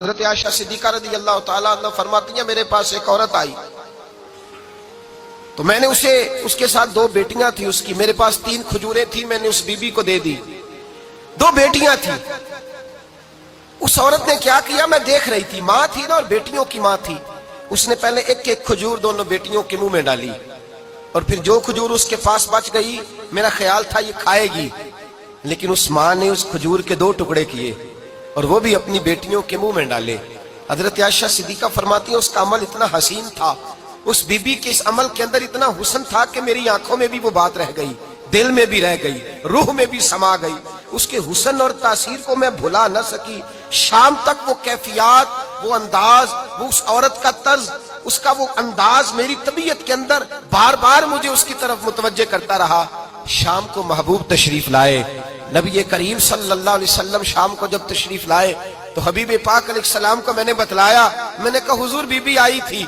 حضرت عائشہ صدیقہ رضی اللہ تعالیٰ عنہ فرماتی ہیں میرے پاس ایک عورت آئی تو میں نے اس کے ساتھ دو بیٹیاں تھی اس کی، میرے پاس 3 کھجوریں تھی، میں نے اس بی بی کو دے دی، 2 بیٹیاں تھی۔ اس عورت نے کیا کیا، میں دیکھ رہی تھی، ماں تھی نا اور بیٹیوں کی ماں تھی، اس نے پہلے ایک کھجور دونوں بیٹیوں کے منہ میں ڈالی اور پھر جو کھجور اس کے پاس بچ گئی میرا خیال تھا یہ کھائے گی، لیکن اس ماں نے اس کھجور کے 2 ٹکڑے کیے اور وہ بھی اپنی بیٹیوں کے منہ میں ڈالے۔ حضرت عائشہ صدیقہ فرماتی ہیں اس کا عمل اتنا حسین تھا، اس بی بی کے اس عمل کے اندر اتنا حسن تھا کہ میری آنکھوں میں بھی وہ بات رہ گئی، دل میں بھی رہ گئی، روح میں بھی سما گئی، اس کے حسن اور تاثیر کو میں بھلا نہ سکی۔ شام تک وہ کیفیات، وہ انداز، وہ اس عورت کا طرز، اس کا وہ انداز میری طبیعت کے اندر بار بار مجھے اس کی طرف متوجہ کرتا رہا۔ شام کو محبوب تشریف لائے، نبی کریم صلی اللہ علیہ وسلم شام کو جب تشریف لائے تو حبیب پاک علیہ السلام کو میں نے بتلایا، میں نے کہا حضور بی بی آئی تھی،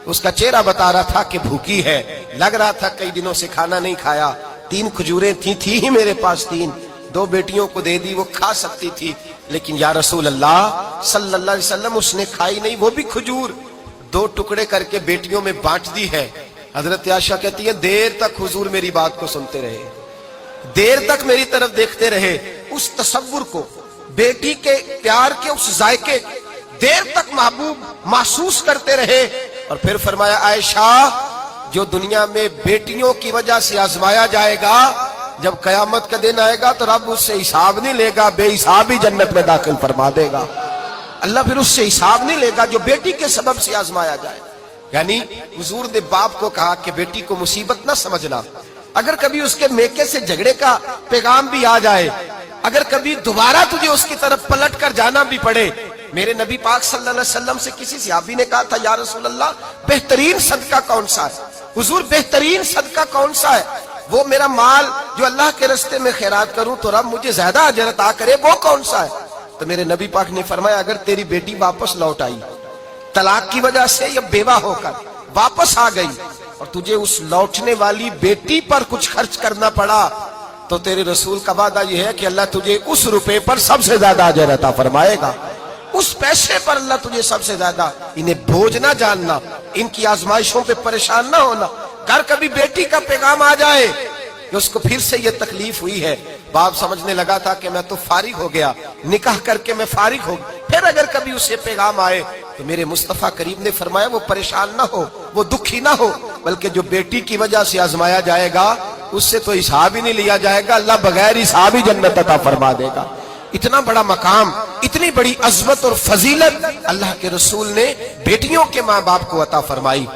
اس کا چہرہ بتا رہا تھا کہ بھوکی ہے، لگ رہا تھا کئی دنوں سے کھانا نہیں کھایا، 3 کھجوریں تھی ہی میرے پاس 3، 2 بیٹیوں کو دے دی، وہ کھا سکتی تھی، لیکن یا رسول اللہ صلی اللہ علیہ وسلم اس نے کھائی نہیں، وہ بھی کھجور 2 ٹکڑے کر کے بیٹیوں میں بانٹ دی ہے۔ حضرت عائشہ کہتی ہے دیر تک حضور میری بات کو سنتے رہے، دیر تک میری طرف دیکھتے رہے، اس تصور کو، بیٹی کے پیار کے اس ذائقے دیر تک محبوب محسوس کرتے رہے، اور پھر فرمایا عائشہ جو دنیا میں بیٹیوں کی وجہ سے آزمایا جائے گا، جب قیامت کا دن آئے گا تو رب اس سے حساب نہیں لے گا، بے حساب ہی جنت میں داخل فرما دے گا۔ اللہ پھر اس سے حساب نہیں لے گا جو بیٹی کے سبب سے آزمایا جائے۔ یعنی حضور نے باپ کو کہا کہ بیٹی کو مصیبت نہ سمجھنا، اگر کبھی اس کے میکے سے جھگڑے کا پیغام بھی آ جائے، اگر کبھی دوبارہ تجھے اس کی طرف پلٹ کر جانا بھی پڑے، میرے نبی پاک صلی اللہ علیہ وسلم سے کسی صحابی نے کہا تھا یا رسول اللہ بہترین صدقہ کون سا ہے؟ حضور بہترین صدقہ کون سا ہے؟ وہ میرا مال جو اللہ کے راستے میں خیرات کروں تو رب مجھے زیادہ اجر عطا کرے، وہ کون سا ہے؟ تو میرے نبی پاک نے فرمایا اگر تیری بیٹی واپس لوٹ آئی طلاق کی وجہ سے یا بیوہ ہو کر واپس آ گئی اور تجھے اس لوٹنے والی بیٹی پر کچھ خرچ کرنا پڑا تو تیرے رسول کا وعدہ یہ ہے کہ اللہ تجھے اس روپے پر سب سے زیادہ اجر عطا فرمائے گا، اس پیسے پر اللہ تجھے سب سے زیادہ۔ انہیں بوجھ نہ جاننا، ان کی آزمائشوں پہ پریشان نہ ہونا۔ اگر کبھی بیٹی کا پیغام آ جائے کہ اس کو پھر سے یہ تکلیف ہوئی ہے، باپ سمجھنے لگا تھا کہ میں تو فارغ ہو گیا، نکاح کر کے میں فارغ ہو گیا، پھر اگر کبھی اسے پیغام آئے تو میرے مصطفیٰ کریم نے فرمایا وہ پریشان نہ ہو، وہ دکھی نہ ہو، بلکہ جو بیٹی کی وجہ سے آزمایا جائے گا اس سے تو حساب ہی نہیں لیا جائے گا، اللہ بغیر حساب ہی جنت عطا فرما دے گا۔ اتنا بڑا مقام، اتنی بڑی عظمت اور فضیلت اللہ کے رسول نے بیٹیوں کے ماں باپ کو عطا فرمائی۔